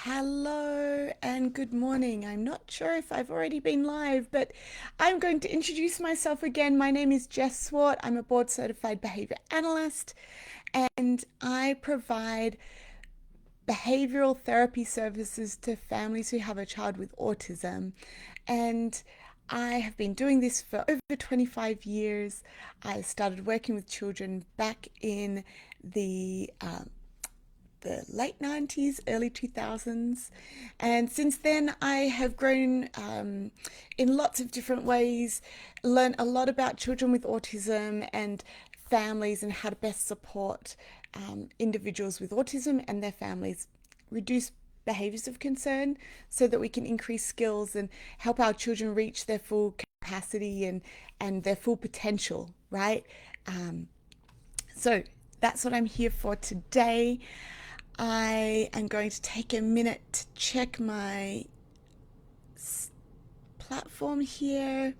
Hello and good morning. I'm not sure if I've already been live, but I'm going to introduce myself again. My name is Jess Swart. I'm a board certified behavior analyst and I provide behavioral therapy services to families who have a child with autism. And I have been doing this for over 25 years. I started working with children back in the late 90s, early 2000s. And since then, I have grown in lots of different ways, learned a lot about children with autism and families and how to best support individuals with autism and their families reduce behaviors of concern so that we can increase skills and help our children reach their full capacity and their full potential, right? Um, so that's what I'm here for today. I am going to take a minute to check my platform here.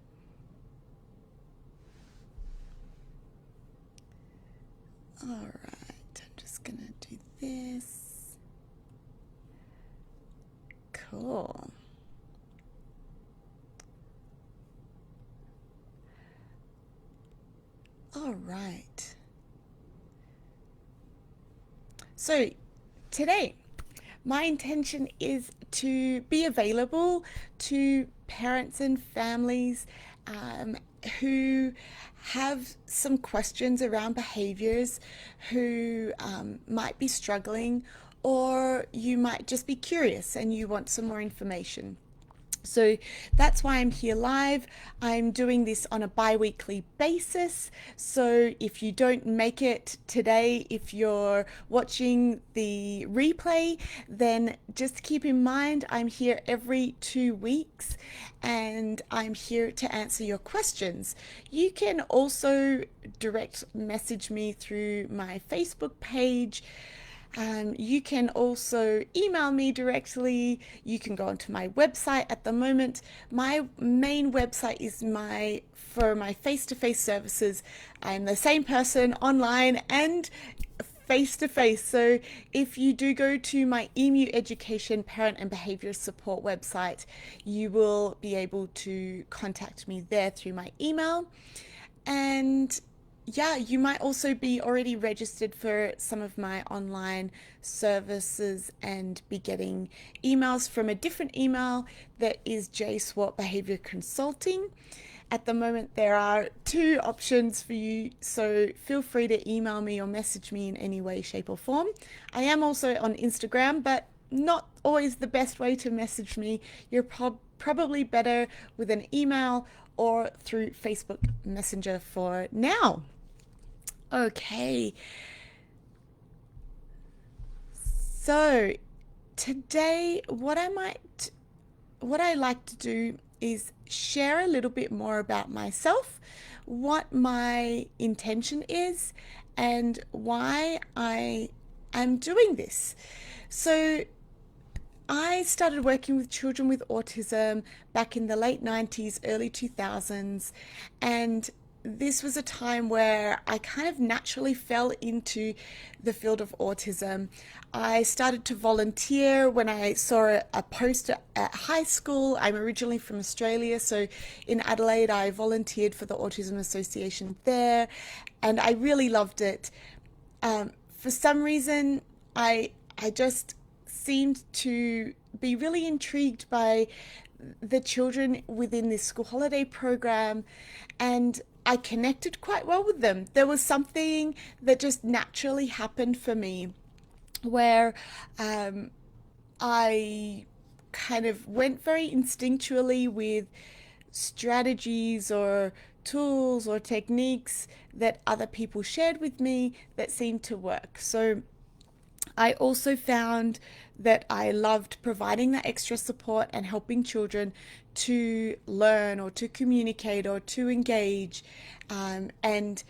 All right, I'm just going to do this. Cool. All right. So today, my intention is to be available to parents and families who have some questions around behaviors, who might be struggling, or you might just be curious and you want some more information. So that's why I'm here live. I'm doing this on a bi-weekly basis. So if you don't make it today, if you're watching the replay, then just keep in mind I'm here every 2 weeks and I'm here to answer your questions. You can also direct message me through my Facebook page. You can also email me directly. You can go onto my website at the moment. My main website is for my face-to-face services. I'm the same person online and face to face. So if you do go to my EMU Education Parent and Behavior Support website, you will be able to contact me there through my email. And yeah, you might also be already registered for some of my online services and be getting emails from a different email that is J Swart Behavior Consulting. At the moment, there are two options for you, so feel free to email me or message me in any way, shape, or form. I am also on Instagram, but not always the best way to message me. You're probably better with an email or through Facebook Messenger for now. Okay, so today what I like to do is share a little bit more about myself, what my intention is, and why I am doing this. So I started working with children with autism back in the late 90s, early 2000s, and this was a time where I kind of naturally fell into the field of autism. I started to volunteer when I saw a poster at high school. I'm originally from Australia, so in Adelaide, I volunteered for the Autism Association there, and I really loved it. For some reason, I just seemed to be really intrigued by the children within this school holiday program, and I connected quite well with them. There was something that just naturally happened for me where I kind of went very instinctually with strategies or tools or techniques that other people shared with me that seemed to work. So I also found that I loved providing that extra support and helping children to learn or to communicate or to engage, and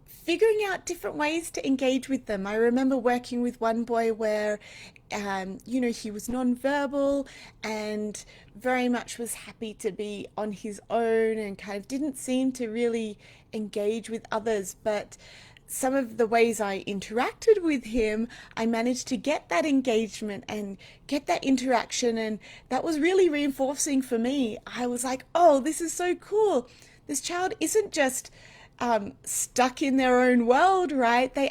figuring out different ways to engage with them. I remember working with one boy where, he was nonverbal and very much was happy to be on his own and kind of didn't seem to really engage with others. But some of the ways I interacted with him, I managed to get that engagement and get that interaction. And that was really reinforcing for me. I was like, oh, this is so cool. This child isn't just stuck in their own world, right? He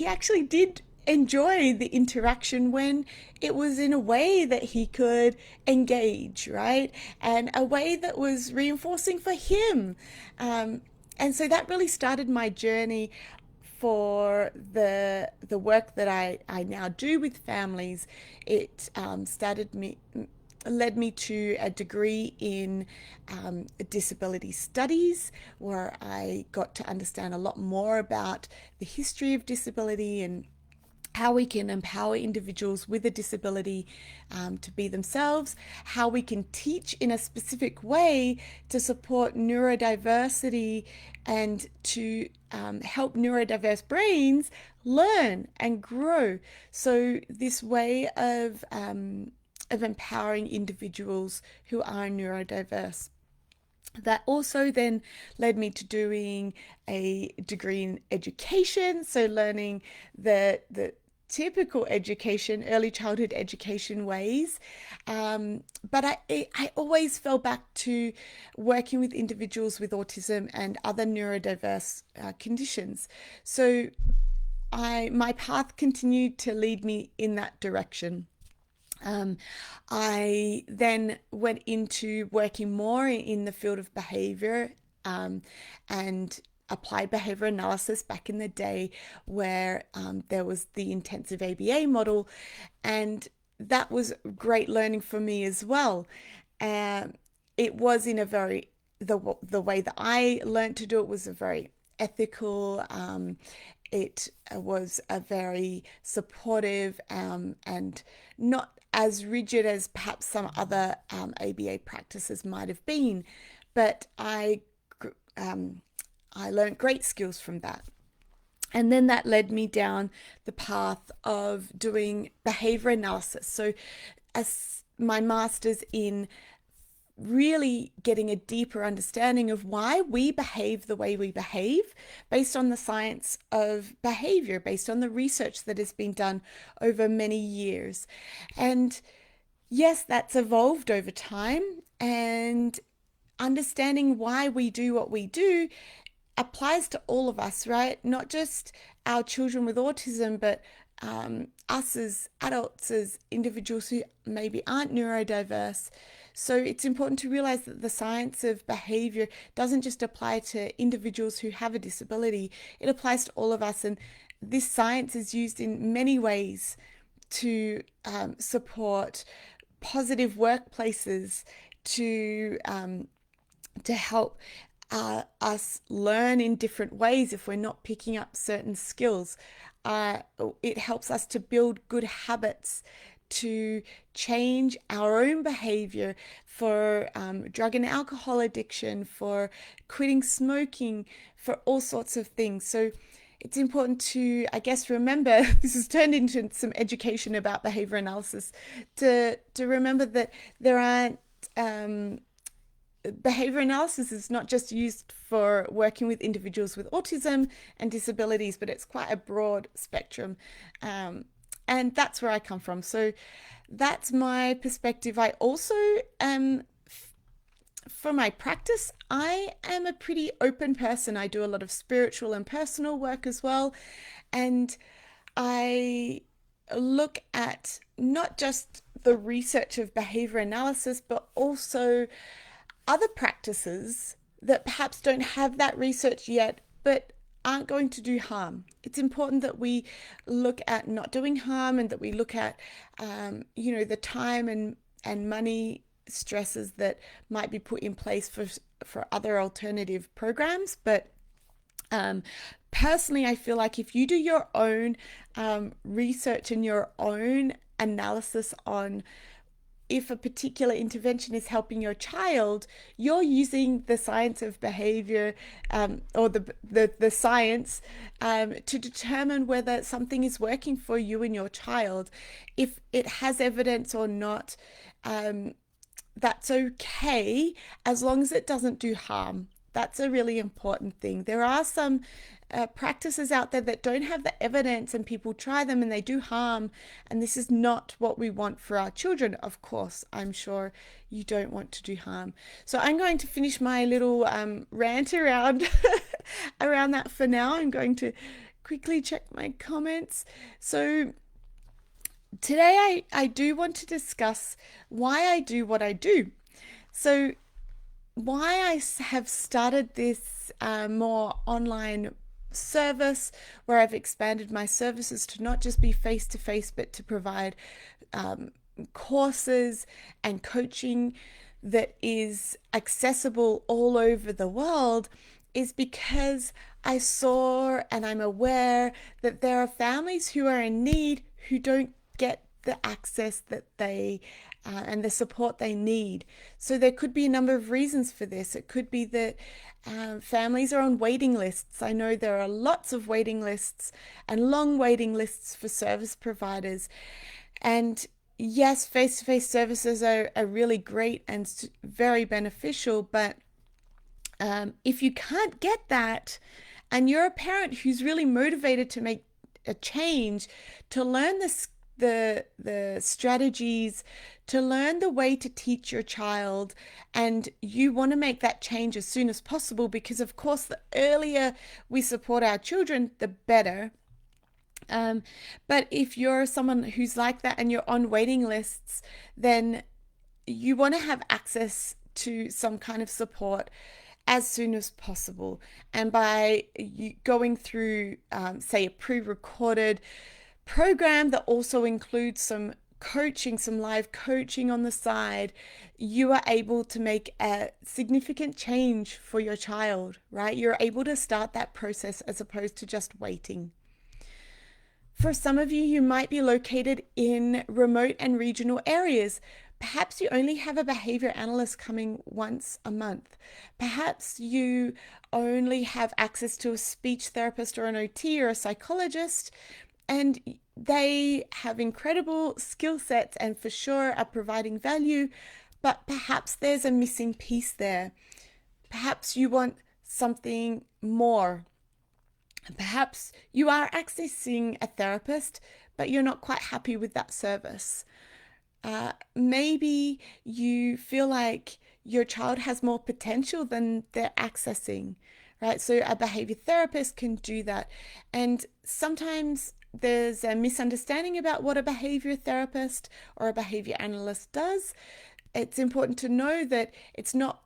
actually did enjoy the interaction when it was in a way that he could engage, right? And a way that was reinforcing for him. And so that really started my journey for the work that I now do with families. It led me to a degree in disability studies, where I got to understand a lot more about the history of disability and how we can empower individuals with a disability to be themselves, how we can teach in a specific way to support neurodiversity and to help neurodiverse brains learn and grow. So this way of empowering individuals who are neurodiverse. That also then led me to doing a degree in education, so learning the typical education, early childhood education ways. But I always fell back to working with individuals with autism and other neurodiverse conditions. So my path continued to lead me in that direction. I then went into working more in the field of behavior and applied behavior analysis back in the day, where there was the intensive ABA model, and that was great learning for me as well. It was in a very the way that I learned to do it was a very ethical. It was a very supportive and not as rigid as perhaps some other ABA practices might have been, but I learned great skills from that. And then that led me down the path of doing behavior analysis. So, as my master's in really getting a deeper understanding of why we behave the way we behave based on the science of behavior, based on the research that has been done over many years. And yes, that's evolved over time, and understanding why we do what we do applies to all of us, right? Not just our children with autism, but us as adults, as individuals who maybe aren't neurodiverse. So it's important to realize that the science of behavior doesn't just apply to individuals who have a disability, it applies to all of us. And this science is used in many ways to support positive workplaces, to help us learn in different ways if we're not picking up certain skills. It helps us to build good habits, to change our own behavior for drug and alcohol addiction, for quitting smoking, for all sorts of things. So it's important to, I guess, remember this has turned into some education about behavior analysis, to remember that there aren't behavior analysis is not just used for working with individuals with autism and disabilities, but it's quite a broad spectrum. And that's where I come from. So that's my perspective. I also, for my practice, I am a pretty open person. I do a lot of spiritual and personal work as well. And I look at not just the research of behavior analysis, but also other practices that perhaps don't have that research yet, but aren't going to do harm. It's important that we look at not doing harm, and that we look at, the time and money stresses that might be put in place for other alternative programs. But personally, I feel like if you do your own research and your own analysis on if a particular intervention is helping your child, you're using the science of behavior or the science to determine whether something is working for you and your child. If it has evidence or not, that's okay, as long as it doesn't do harm. That's a really important thing. There are some practices out there that don't have the evidence, and people try them and they do harm. And this is not what we want for our children. Of course, I'm sure you don't want to do harm. So I'm going to finish my little rant around around that for now. I'm going to quickly check my comments. So today I do want to discuss why I do what I do. So why I have started this more online service where I've expanded my services to not just be face to face, but to provide courses and coaching that is accessible all over the world, is because I saw and I'm aware that there are families who are in need who don't get the access that they and the support they need. So there could be a number of reasons for this. It could be that families are on waiting lists. I know there are lots of waiting lists and long waiting lists for service providers. And yes, face-to-face services are really great and very beneficial, but if you can't get that and you're a parent who's really motivated to make a change, to learn the strategies, to learn the way to teach your child, and you want to make that change as soon as possible, because of course the earlier we support our children, the better. But if you're someone who's like that and you're on waiting lists, then you want to have access to some kind of support as soon as possible. And by going through, say, a pre-recorded program that also includes some coaching, some live coaching on the side, you are able to make a significant change for your child, right? You're able to start that process as opposed to just waiting. For some of you, you might be located in remote and regional areas. Perhaps you only have a behavior analyst coming once a month. Perhaps you only have access to a speech therapist or an OT or a psychologist, and they have incredible skill sets and for sure are providing value, but perhaps there's a missing piece there. Perhaps you want something more. Perhaps you are accessing a therapist, but you're not quite happy with that service. Maybe you feel like your child has more potential than they're accessing, right? So a behavior therapist can do that. And sometimes there's a misunderstanding about what a behavior therapist or a behavior analyst does. It's important to know that it's not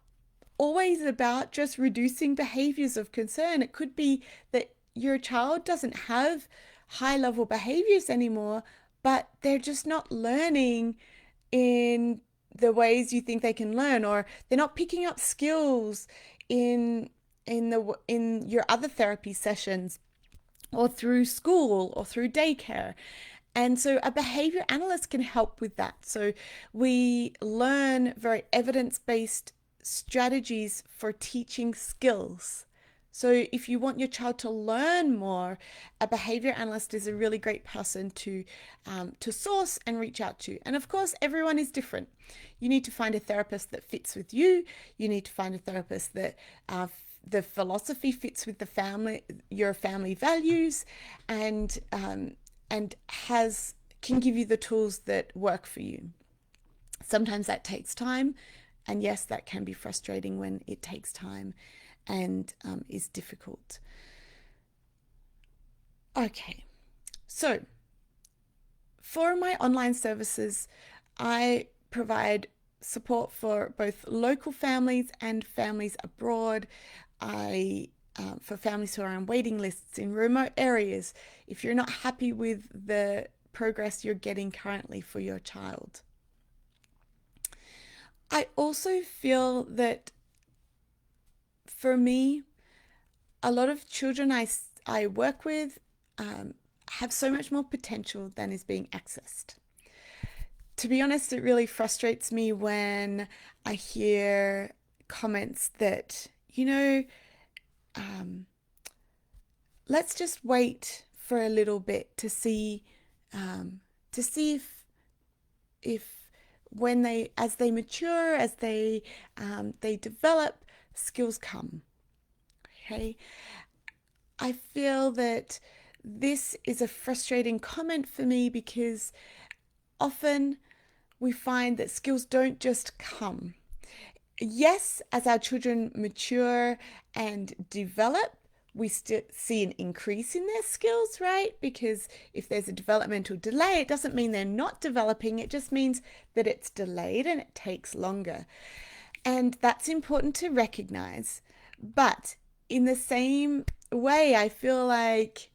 always about just reducing behaviors of concern. It could be that your child doesn't have high level behaviors anymore, but they're just not learning in the ways you think they can learn, or they're not picking up skills in your other therapy sessions, or through school, or through daycare. And so a behavior analyst can help with that. So we learn very evidence-based strategies for teaching skills. So if you want your child to learn more, a behavior analyst is a really great person to source and reach out to. And of course, everyone is different. You need to find a therapist that fits with you. You need to find a therapist that the philosophy fits with your family values, and can give you the tools that work for you. Sometimes that takes time, and yes, that can be frustrating when it takes time and is difficult. Okay, so for my online services, I provide support for both local families and families abroad. For families who are on waiting lists in remote areas, if you're not happy with the progress you're getting currently for your child. I also feel that for me, a lot of children I work with have so much more potential than is being accessed. To be honest, it really frustrates me when I hear comments that, let's just wait for a little bit to see if as they mature, as they develop, skills come. Okay. I feel that this is a frustrating comment for me because often we find that skills don't just come. Yes, as our children mature and develop, we still see an increase in their skills, right? Because if there's a developmental delay, it doesn't mean they're not developing, it just means that it's delayed and it takes longer. And that's important to recognize. But in the same way, I feel like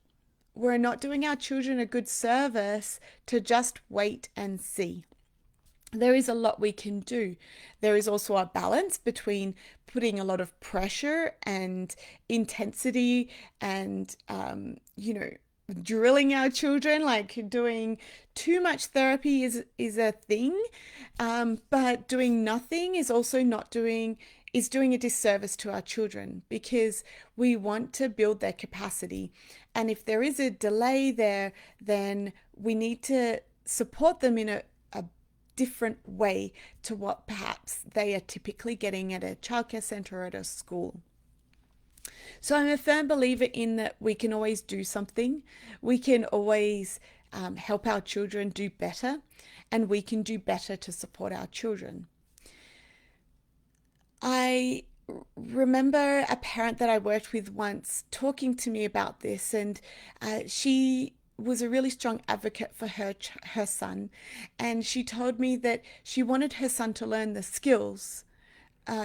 we're not doing our children a good service to just wait and see. There is a lot we can do. There is also a balance between putting a lot of pressure and intensity and, drilling our children, like doing too much therapy is a thing, but doing nothing is also not doing is doing a disservice to our children because we want to build their capacity. And if there is a delay there, then we need to support them in a different way to what perhaps they are typically getting at a childcare center or at a school. So I'm a firm believer in that we can always do something. We can always help our children do better, and we can do better to support our children. I remember a parent that I worked with once talking to me about this, and she was a really strong advocate for her son, and she told me that she wanted her son to learn the skills.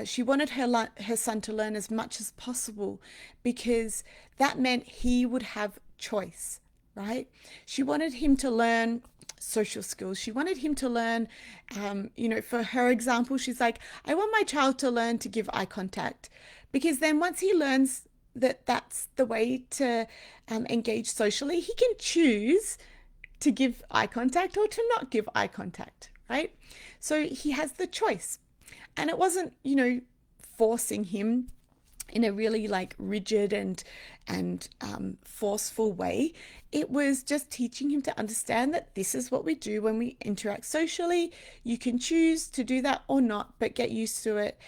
She wanted her son to learn as much as possible because that meant he would have choice, right? She wanted him to learn social skills. She wanted him to learn, for her example, she's like, I want my child to learn to give eye contact because then once he learns that that's the way to engage socially, he can choose to give eye contact or to not give eye contact, right? So he has the choice. And it wasn't, forcing him in a really like rigid and forceful way. It was just teaching him to understand that this is what we do when we interact socially. You can choose to do that or not, but get used to it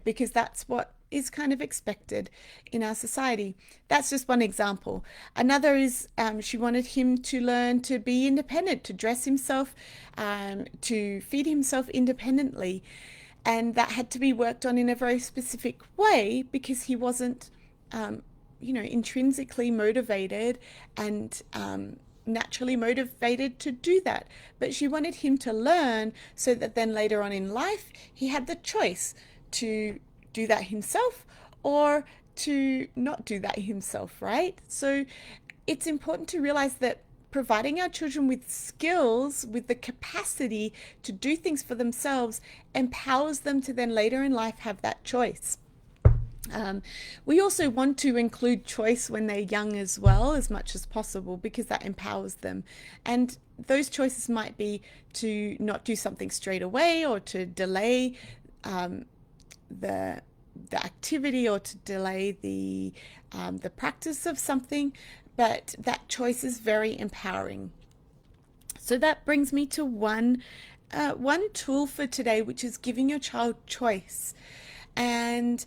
because that's what is kind of expected in our society. That's just one example. Another is she wanted him to learn to be independent, to dress himself, to feed himself independently. And that had to be worked on in a very specific way because he wasn't, intrinsically motivated and naturally motivated to do that. But she wanted him to learn so that then later on in life, he had the choice to do that himself or to not do that himself, right? So it's important to realize that providing our children with skills, with the capacity to do things for themselves, empowers them to then later in life have that choice. We also want to include choice when they're young as well, as much as possible, because that empowers them. And those choices might be to not do something straight away or to delay the activity or to delay the practice of something, but that choice is very empowering. So that brings me to one tool for today, which is giving your child choice. And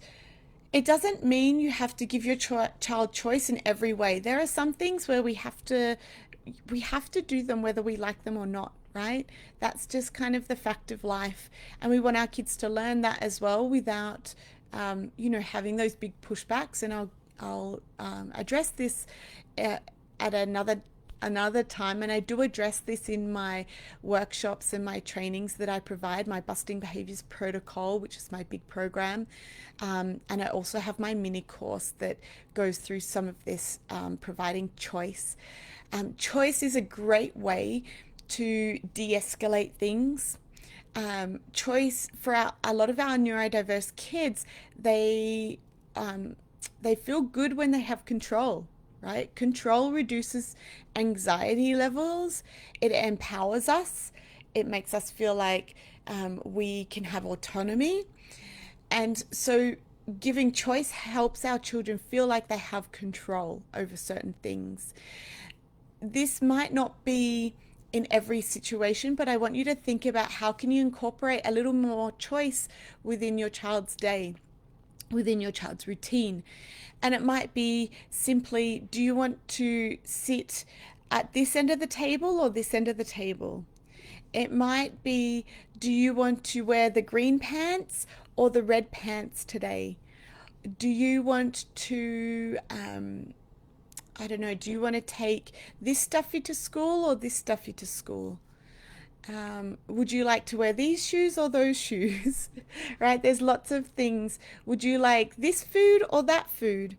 it doesn't mean you have to give your child choice in every way. There are some things where we have to do them whether we like them or not, right? That's just kind of the fact of life. And we want our kids to learn that as well without, having those big pushbacks. And I'll address this at another time, and I do address this in my workshops and my trainings that I provide, my Busting Behaviors Protocol, which is my big program, and I also have my mini course that goes through some of this, providing choice. Choice is a great way to de-escalate things. Choice for a lot of our neurodiverse kids, they feel good when they have control, right? Control reduces anxiety levels. It empowers us. It makes us feel like we can have autonomy. And so giving choice helps our children feel like they have control over certain things. This might not be in every situation, but I want you to think about how can you incorporate a little more choice within your child's day. within your child's routine. And it might be simply, do you want to sit at this end of the table or this end of the table? It might be, do you want to wear the green pants or the red pants today? Do you want to, I don't know, do you want to take this stuffy to school or this stuffy to school? Would you like to wear these shoes or those shoes? Right? There's lots of things. Would you like this food or that food?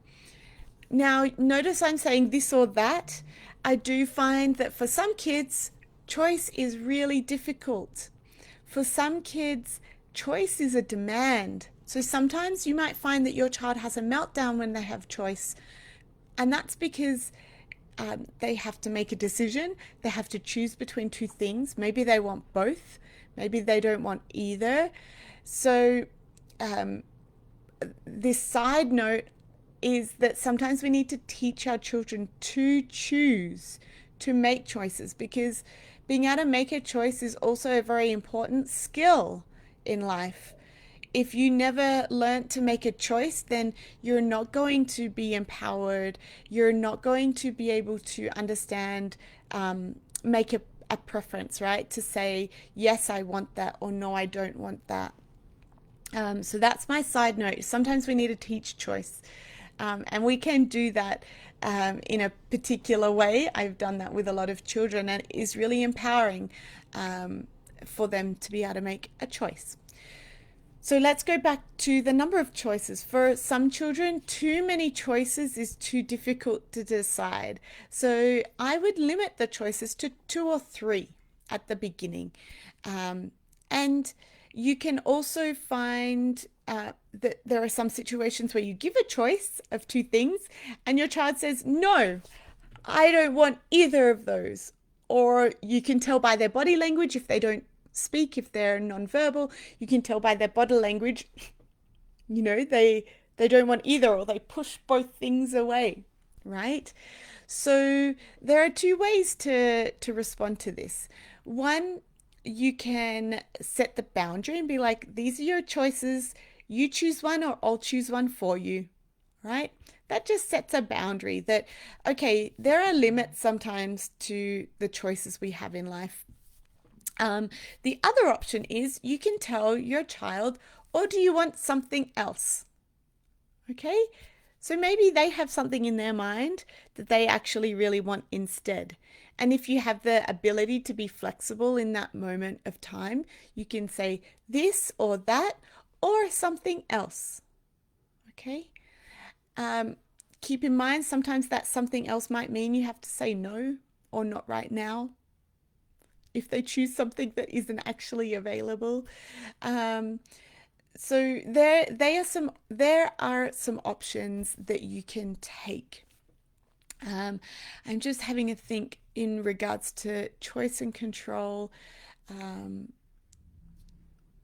Now, notice I'm saying this or that. I do find that for some kids, choice is really difficult. For some kids, choice is a demand. So sometimes you might find that your child has a meltdown when they have choice. And that's because they have to make a decision. They have to choose between two things. Maybe they want both. Maybe they don't want either. So this side note is that sometimes we need to teach our children to choose, to make choices, because being able to make a choice is also a very important skill in life. If you never learn to make a choice, then you're not going to be empowered. You're not going to be able to understand, make a preference, right? To say, yes, I want that, or no, I don't want that. So that's my side note. Sometimes we need to teach choice. And we can do that in a particular way. I've done that with a lot of children, and it is really empowering for them to be able to make a choice. So let's go back to the number of choices. For some children, too many choices is too difficult to decide. So I would limit the choices to 2 or 3 at the beginning. And you can also find that there are some situations where you give a choice of 2 things and your child says, no, I don't want either of those. Or you can tell by their body language if they don't speak, if they're nonverbal, you can tell by their body language, they don't want either, or they push both things away, right? So there are 2 ways to respond to this. One, you can set the boundary and be like, these are your choices. You choose one or I'll choose one for you, right? That just sets a boundary that, okay, there are limits sometimes to the choices we have in life. The other option is you can tell your child, or do you want something else? Okay, so maybe they have something in their mind that they actually really want instead. And if you have the ability to be flexible in that moment of time, you can say this or that or something else. Okay, keep in mind sometimes that something else might mean you have to say no or not right now if they choose something that isn't actually available. So there are some options that you can take. I'm just having a think in regards to choice and control,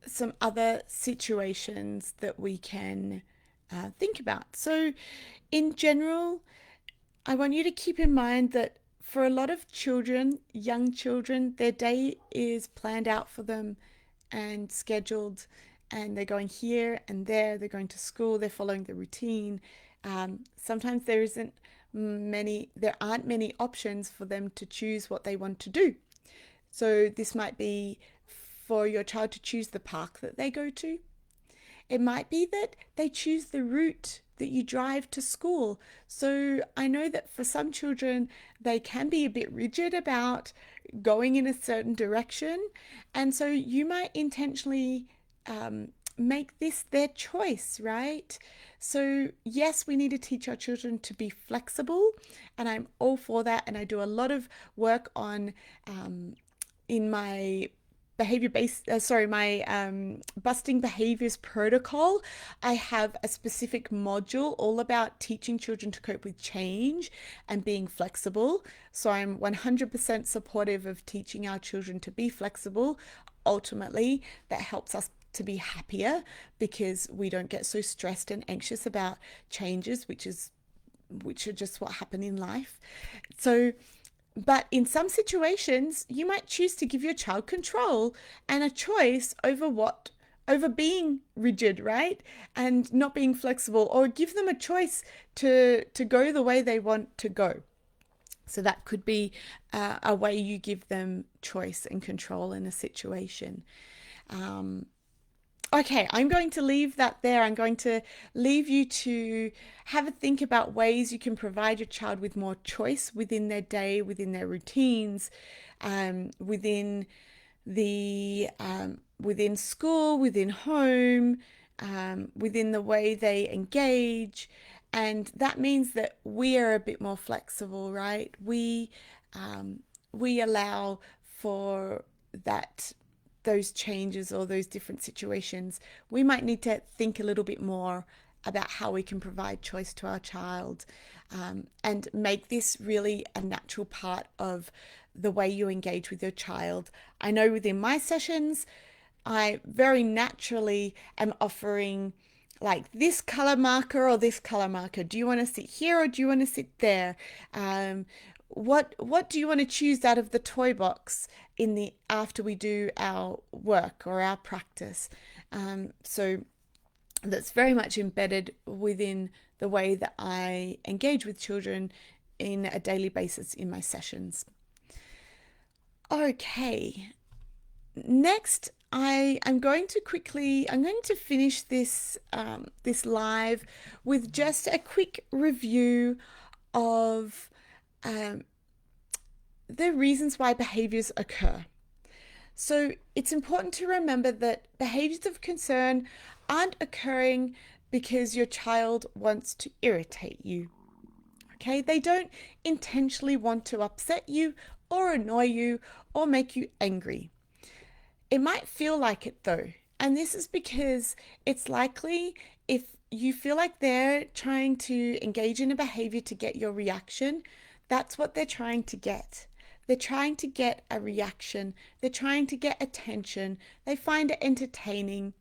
some other situations that we can think about. So in general, I want you to keep in mind that for a lot of children, young children, their day is planned out for them and scheduled, and they're going here and there, they're going to school, they're following the routine. Sometimes there aren't many options for them to choose what they want to do. So this might be for your child to choose the park that they go to. It might be that they choose the route that you drive to school. So I know that for some children, they can be a bit rigid about going in a certain direction. And so you might intentionally make this their choice, right? So yes, we need to teach our children to be flexible, and I'm all for that. And I do a lot of work on in my busting behaviors protocol. I have a specific module all about teaching children to cope with change and being flexible. So I'm 100% supportive of teaching our children to be flexible. Ultimately, that helps us to be happier because we don't get so stressed and anxious about changes, which are just what happen in life. So but in some situations, you might choose to give your child control and a choice over what over being rigid, right? And not being flexible, or give them a choice to go the way they want to go. So that could be a way you give them choice and control in a situation. Um, Okay, I'm going to leave that there. I'm going to leave you to have a think about ways you can provide your child with more choice within their day, within their routines, within within school, within home, within the way they engage. And that means that we are a bit more flexible, right? We allow for that those changes or those different situations. We might need to think a little bit more about how we can provide choice to our child, and make this really a natural part of the way you engage with your child. I know within my sessions, I very naturally am offering like this color marker or this color marker. Do you want to sit here or do you want to sit there? What do you want to choose out of the toy box in the after we do our work or our practice? So that's very much embedded within the way that I engage with children in a daily basis in my sessions. Okay, next I'm going to finish this live with just a quick review of um, the reasons why behaviors occur. So it's important to remember that behaviors of concern aren't occurring because your child wants to irritate you. Okay, they don't intentionally want to upset you or annoy you or make you angry. It might feel like it though, and this is because it's likely if you feel like they're trying to engage in a behavior to get your reaction, that's what they're trying to get. They're trying to get a reaction. They're trying to get attention. They find it entertaining,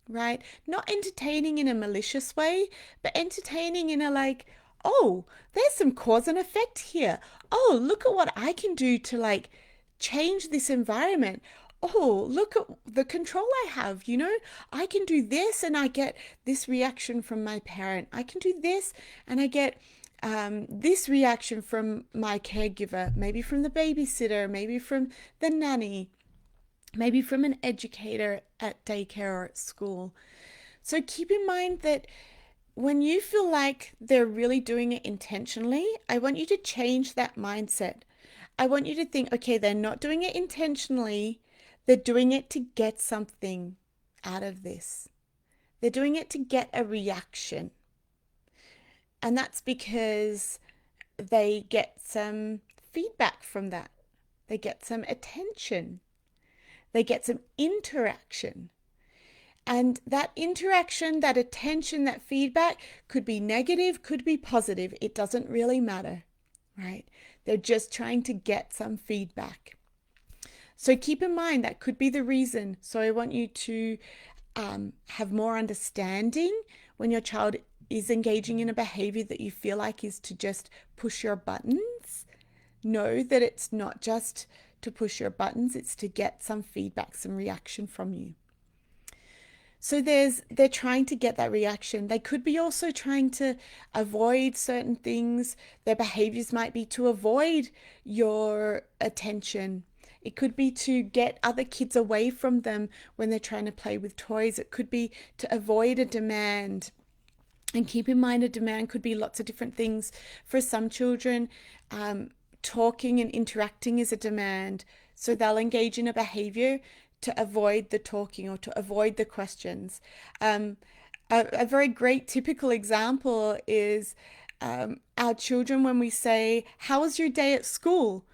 right? Not entertaining in a malicious way, but entertaining in a like, oh, there's some cause and effect here. Oh, look at what I can do to like change this environment. Oh, look at the control I have. I can do this and I get this reaction from my parent. I can do this and I get this reaction from my caregiver, maybe from the babysitter, maybe from the nanny, maybe from an educator at daycare or at school. So keep in mind that when you feel like they're really doing it intentionally, I want you to change that mindset. I want you to think, okay, they're not doing it intentionally. They're doing it to get something out of this. They're doing it to get a reaction. And that's because they get some feedback from that. They get some attention. They get some interaction. And that interaction, that attention, that feedback could be negative, could be positive. It doesn't really matter, right? They're just trying to get some feedback. So keep in mind that could be the reason. So I want you to have more understanding when your child is engaging in a behavior that you feel like is to just push your buttons. Know that it's not just to push your buttons, it's to get some feedback, some reaction from you. So they're trying to get that reaction. They could be also trying to avoid certain things. Their behaviors might be to avoid your attention. It could be to get other kids away from them when they're trying to play with toys. It could be to avoid a demand. And keep in mind, a demand could be lots of different things. For some children, talking and interacting is a demand. So they'll engage in a behavior to avoid the talking or to avoid the questions. A very great typical example is our children when we say, "How was your day at school?"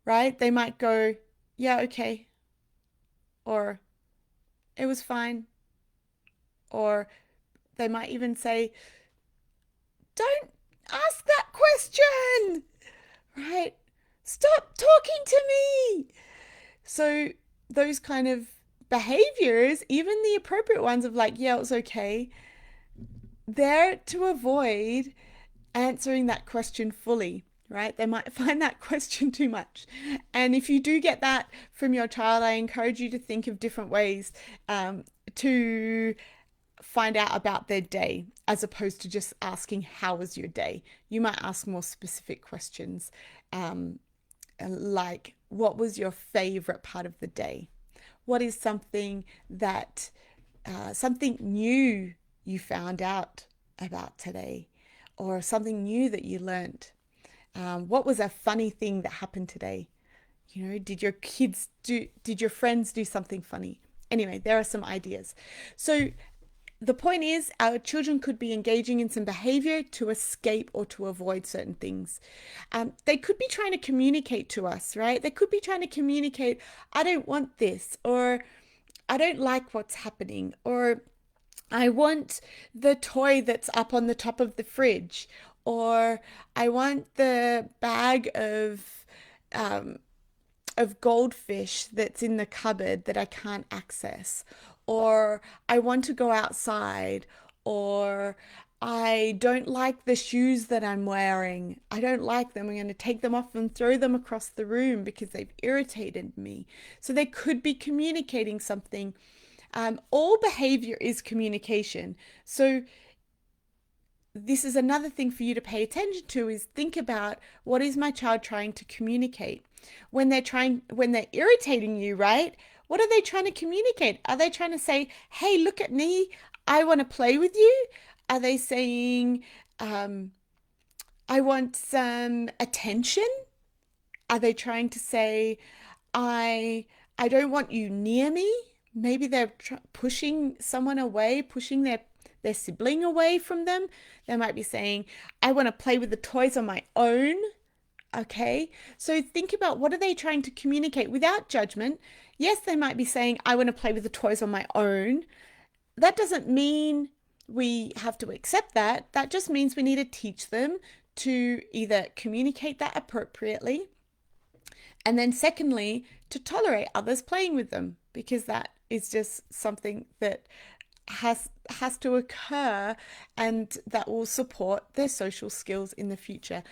Right? They might go, "Yeah, okay," or "It was fine," or they might even say, "Don't ask that question," right? "Stop talking to me." So those kind of behaviors, even the appropriate ones of like, "Yeah, it was okay," they're to avoid answering that question fully, right? They might find that question too much. And if you do get that from your child, I encourage you to think of different ways to find out about their day as opposed to just asking, how was your day? You might ask more specific questions, um, like, what was your favorite part of the day? What is something that, something new you found out about today, or something new that you learned? What was a funny thing that happened today? You know, did your friends do something funny? Anyway, there are some ideas. So the point is, our children could be engaging in some behavior to escape or to avoid certain things. They could be trying to communicate to us, right? They could be trying to communicate, I don't want this, or I don't like what's happening, or I want the toy that's up on the top of the fridge, or I want the bag um, of goldfish that's in the cupboard that I can't access, or I want to go outside, or I don't like the shoes that I'm wearing. I don't like them. I'm going to take them off and throw them across the room because they've irritated me. So they could be communicating something. All behavior is communication. So this is another thing for you to pay attention to, is think about, what is my child trying to communicate? When they're irritating you, right? What are they trying to communicate? Are they trying to say, hey, look at me, I want to play with you? Are they saying, I want some attention? Are they trying to say, I don't want you near me? Maybe they're pushing someone away, pushing their sibling away from them. They might be saying, I want to play with the toys on my own. Okay, so think about, what are they trying to communicate without judgment? Yes, they might be saying, I want to play with the toys on my own. That doesn't mean we have to accept that. That just means we need to teach them to either communicate that appropriately, and then secondly, to tolerate others playing with them, because that is just something that has to occur, and that will support their social skills in the future.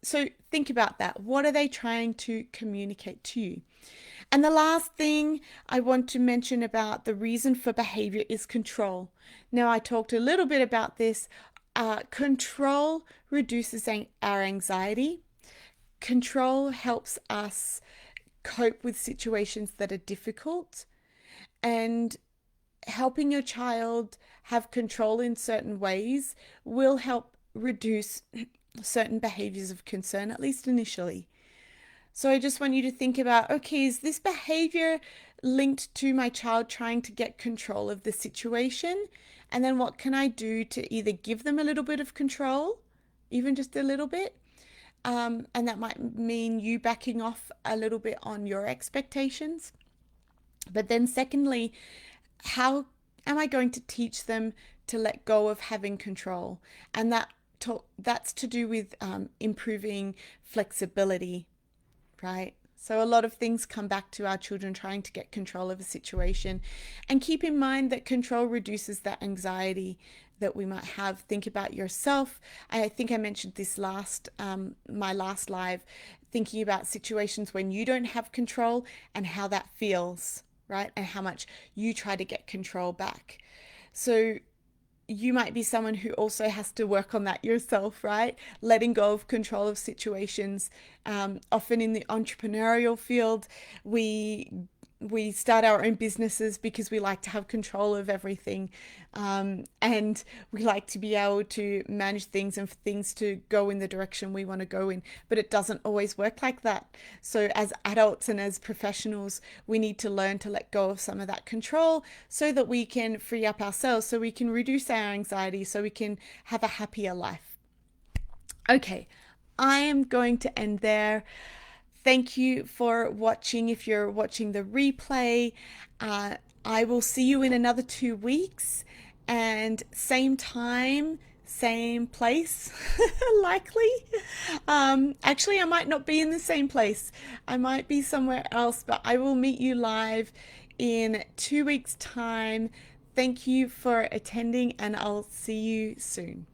So think about that. What are they trying to communicate to you? And the last thing I want to mention about the reason for behavior is control. Now, I talked a little bit about this. Control reduces our anxiety. Control helps us cope with situations that are difficult, and helping your child have control in certain ways will help reduce certain behaviors of concern, at least initially. So I just want you to think about, okay, is this behavior linked to my child trying to get control of the situation? And then what can I do to either give them a little bit of control, even just a little bit? And that might mean you backing off a little bit on your expectations. But then secondly, how am I going to teach them to let go of having control? And that's to do with improving flexibility, right? So a lot of things come back to our children trying to get control of a situation. And keep in mind that control reduces that anxiety that we might have. Think about yourself. I think I mentioned this my last live, thinking about situations when you don't have control and how that feels, right? And how much you try to get control back. So you might be someone who also has to work on that yourself, right? Letting go of control of situations. Often in the entrepreneurial field, we start our own businesses because we like to have control of everything, and we like to be able to manage things and for things to go in the direction we want to go in, but it doesn't always work like that. So as adults and as professionals, we need to learn to let go of some of that control so that we can free up ourselves, so we can reduce our anxiety, so we can have a happier life. Okay, I am going to end there. Thank you for watching. If you're watching the replay, I will see you in another 2 weeks, and same time, same place, likely. Actually, I might not be in the same place. I might be somewhere else, but I will meet you live in 2 weeks' time. Thank you for attending, and I'll see you soon.